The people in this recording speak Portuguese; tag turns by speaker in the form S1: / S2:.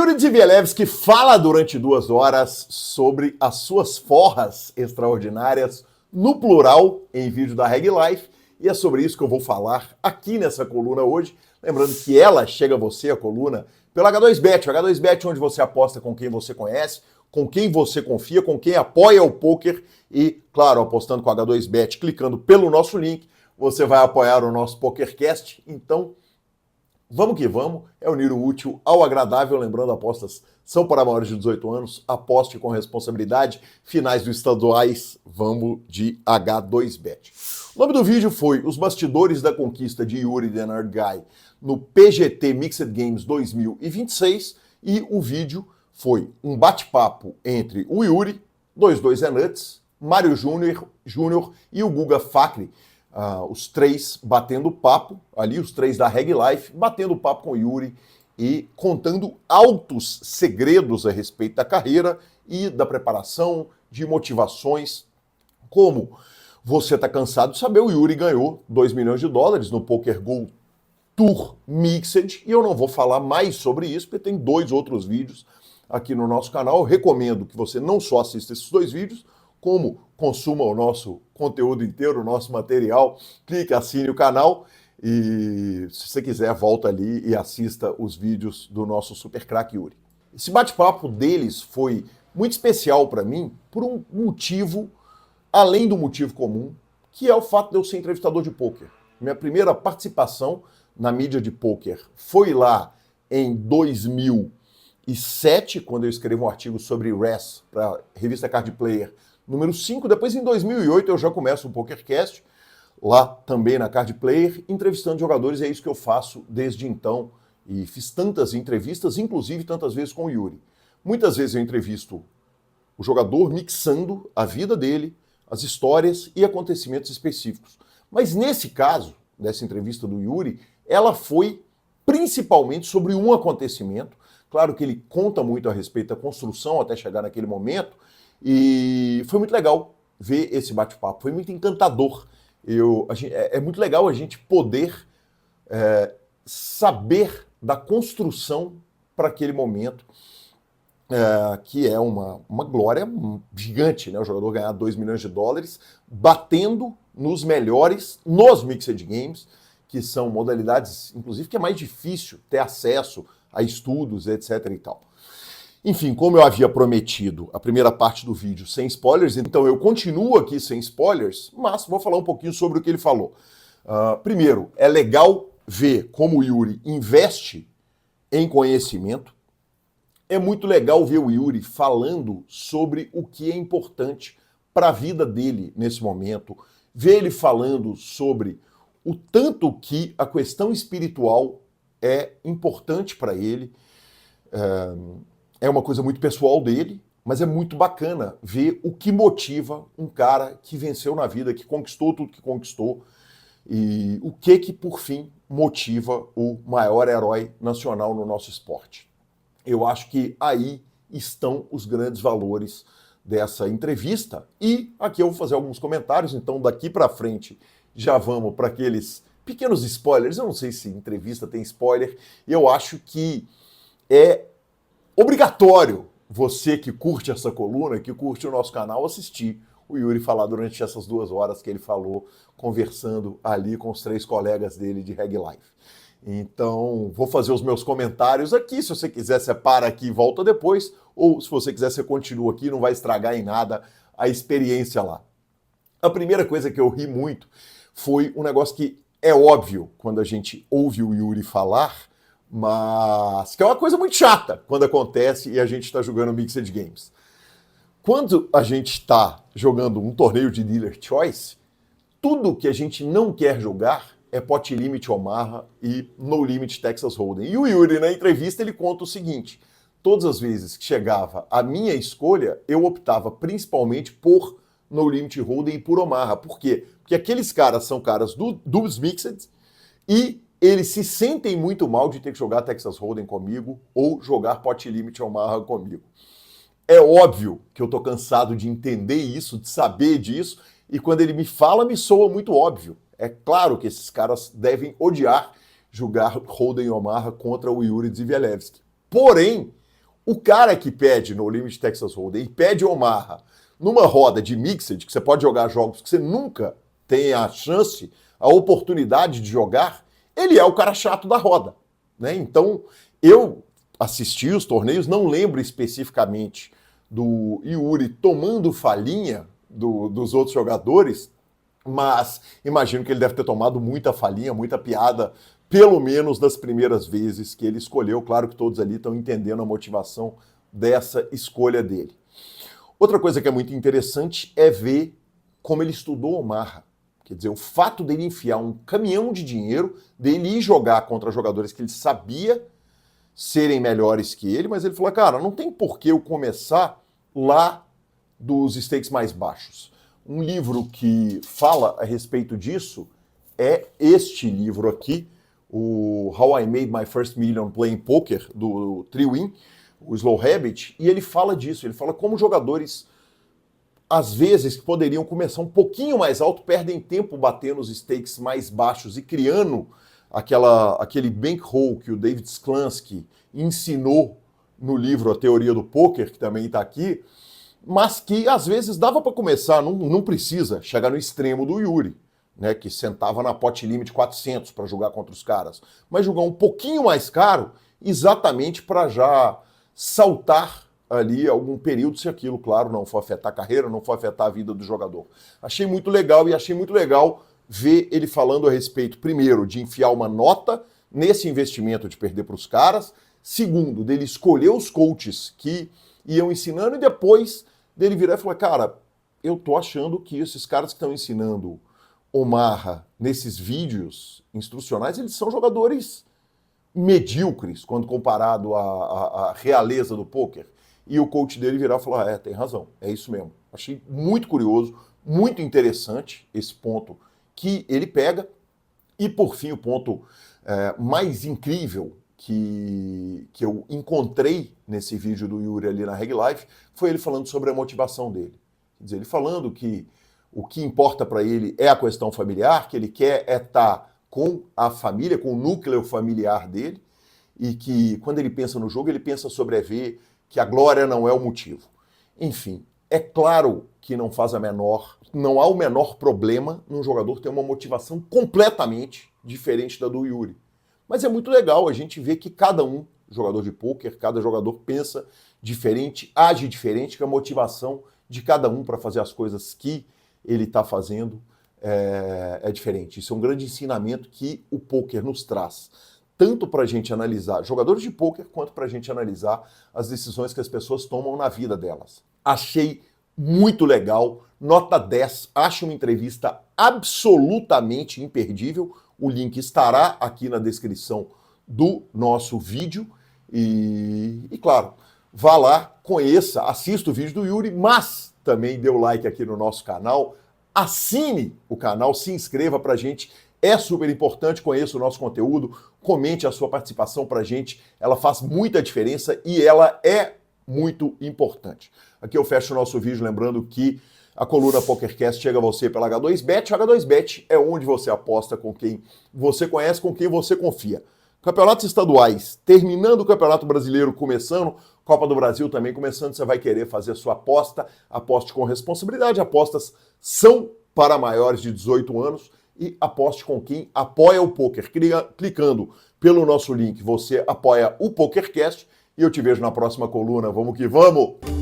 S1: Yuri Zivielewski fala durante 2 horas sobre as suas forras extraordinárias, no plural, em vídeo da Reg Life, e é sobre isso que eu vou falar aqui nessa coluna hoje. Lembrando que ela chega a você, a coluna, pelo H2Bet. O H2Bet, onde você aposta com quem você conhece, com quem você confia, com quem apoia o poker e, claro, apostando com o H2Bet, clicando pelo nosso link, você vai apoiar o nosso PokerCast. Então, vamos que vamos, é unir o útil ao agradável, lembrando, apostas são para maiores de 18 anos, aposte com responsabilidade, finais dos estaduais, vamos de H2Bet. O nome do vídeo foi Os Bastidores da Conquista de Yuri The Nerd Guy no PGT Mixed Games 2026, e o vídeo foi um bate-papo entre o Yuri, 22 é Nuts, Mário Júnior e o Guga Facri, os três batendo papo, ali os três da Reg Life, batendo papo com o Yuri e contando altos segredos a respeito da carreira e da preparação, de motivações. Como você está cansado de saber, o Yuri ganhou 2 milhões de dólares no Poker Go Tour Mixed, e eu não vou falar mais sobre isso, porque tem 2 outros vídeos aqui no nosso canal. Eu recomendo que você não só assista esses 2 vídeos, como consuma o nosso conteúdo inteiro, o nosso material, clique, assine o canal e, se você quiser, volta ali e assista os vídeos do nosso super craque Yuri. Esse bate-papo deles foi muito especial para mim por um motivo, além do motivo comum, que é o fato de eu ser entrevistador de pôquer. Minha primeira participação na mídia de pôquer foi lá em 2007, quando eu escrevi um artigo sobre RES para a revista Card Player número 5, depois em 2008 eu já começo o PokerCast, lá também na Card Player, entrevistando jogadores, e é isso que eu faço desde então, e fiz tantas entrevistas, inclusive tantas vezes com o Yuri. Muitas vezes eu entrevisto o jogador mixando a vida dele, as histórias e acontecimentos específicos. Mas nesse caso, dessa entrevista do Yuri, ela foi principalmente sobre um acontecimento. Claro que ele conta muito a respeito da construção até chegar naquele momento, e foi muito legal ver esse bate-papo, foi muito encantador. É muito legal a gente poder saber da construção para aquele momento, que é uma glória gigante, né? O jogador ganhar 2 milhões de dólares, batendo nos melhores nos Mixed Games, que são modalidades, inclusive, que é mais difícil ter acesso a estudos, etc. e tal. Enfim, como eu havia prometido a primeira parte do vídeo sem spoilers, então eu continuo aqui sem spoilers, mas vou falar um pouquinho sobre o que ele falou. Primeiro, é legal ver como o Yuri investe em conhecimento. É muito legal ver o Yuri falando sobre o que é importante para a vida dele nesse momento, ver ele falando sobre o tanto que a questão espiritual é importante para ele. É uma coisa muito pessoal dele, mas é muito bacana ver o que motiva um cara que venceu na vida, que conquistou tudo que conquistou, e o que por fim motiva o maior herói nacional no nosso esporte. Eu acho que aí estão os grandes valores dessa entrevista, e aqui eu vou fazer alguns comentários, então daqui para frente já vamos para aqueles pequenos spoilers. Eu não sei se entrevista tem spoiler, e eu acho que é obrigatório você que curte essa coluna, que curte o nosso canal, assistir o Yuri falar durante essas 2 horas que ele falou, conversando ali com os 3 colegas dele de Reg Life. Então, vou fazer os meus comentários aqui. Se você quiser, você para aqui e volta depois, ou se você quiser, você continua aqui, não vai estragar em nada a experiência lá. A primeira coisa que eu ri muito foi um negócio que é óbvio quando a gente ouve o Yuri falar, mas que é uma coisa muito chata quando acontece e a gente está jogando Mixed Games. Quando a gente está jogando um torneio de Dealer Choice, tudo que a gente não quer jogar é Pot Limit Omaha e No Limit Texas Hold'em. E o Yuri, na entrevista, ele conta o seguinte: todas as vezes que chegava a minha escolha, eu optava principalmente por No Limit Hold'em e por Omaha. Por quê? Porque aqueles caras são caras dos Mixed e eles se sentem muito mal de ter que jogar Texas Hold'em comigo ou jogar Pot Limit Omaha comigo. É óbvio que eu tô cansado de entender isso, de saber disso, e quando ele me fala, me soa muito óbvio. É claro que esses caras devem odiar jogar Hold'em Omaha contra o Yuri Zivielewski. Porém, O cara que pede no Limit Texas Hold'em e pede Omaha numa roda de Mixed, que você pode jogar jogos que você nunca tem a chance, a oportunidade de jogar, ele é o cara chato da roda, né? Então, eu assisti os torneios, não lembro especificamente do Yuri tomando falinha dos outros jogadores, mas imagino que ele deve ter tomado muita falinha, muita piada, pelo menos das primeiras vezes que ele escolheu. Claro que todos ali estão entendendo a motivação dessa escolha dele. Outra coisa que é muito interessante é ver como ele estudou Omaha. Quer dizer, o fato dele enfiar um caminhão de dinheiro, dele ir jogar contra jogadores que ele sabia serem melhores que ele, mas ele falou, cara, não tem por que eu começar lá dos stakes mais baixos. Um livro que fala a respeito disso é este livro aqui, o How I Made My First Million Playing Poker, do Triwin, o Slow Habit, e ele fala disso, ele fala como jogadores, às vezes, que poderiam começar um pouquinho mais alto, perdem tempo batendo os stakes mais baixos e criando aquele bankroll que o David Sklansky ensinou no livro A Teoria do Poker, que também está aqui, mas que às vezes dava para começar, não precisa chegar no extremo do Yuri, né, que sentava na pot limit 400 para jogar contra os caras, mas jogar um pouquinho mais caro exatamente para já saltar ali algum período, se aquilo, claro, não for afetar a carreira, não for afetar a vida do jogador. Achei muito legal e achei muito legal ver ele falando a respeito, primeiro, de enfiar uma nota nesse investimento de perder para os caras, segundo, dele escolher os coaches que iam ensinando e depois dele virar e falar, cara, eu tô achando que esses caras que estão ensinando Omaha nesses vídeos instrucionais, eles são jogadores medíocres quando comparado à realeza do poker. E o coach dele virar e falar, tem razão, é isso mesmo. Achei muito curioso, muito interessante esse ponto que ele pega. E por fim, o ponto mais incrível que eu encontrei nesse vídeo do Yuri ali na Reg Life foi ele falando sobre a motivação dele. Quer dizer, ele falando que o que importa para ele é a questão familiar, que ele quer estar com a família, com o núcleo familiar dele, e que quando ele pensa no jogo, ele pensa sobreviver, que a glória não é o motivo. Enfim, é claro que não há o menor problema num jogador ter uma motivação completamente diferente da do Yuri. Mas é muito legal a gente ver que cada jogador de pôquer, cada jogador pensa diferente, age diferente, que a motivação de cada um para fazer as coisas que ele está fazendo é diferente. Isso é um grande ensinamento que o pôquer nos traz, tanto para a gente analisar jogadores de pôquer, quanto para a gente analisar as decisões que as pessoas tomam na vida delas. Achei muito legal, nota 10, acho uma entrevista absolutamente imperdível. O link estará aqui na descrição do nosso vídeo. E claro, vá lá, conheça, assista o vídeo do Yuri, mas também dê o like aqui no nosso canal, assine o canal, se inscreva pra gente, é super importante, conheça o nosso conteúdo, comente a sua participação pra gente, ela faz muita diferença e ela é muito importante. Aqui eu fecho o nosso vídeo lembrando que a coluna PokerCast chega a você pela H2Bet. O H2Bet é onde você aposta com quem você conhece, com quem você confia. Campeonatos estaduais, terminando o Campeonato Brasileiro, começando, Copa do Brasil também começando, você vai querer fazer a sua aposta, aposte com responsabilidade, apostas são para maiores de 18 anos e aposte com quem apoia o poker. Clicando pelo nosso link, você apoia o PokerCast e eu te vejo na próxima coluna. Vamos que vamos!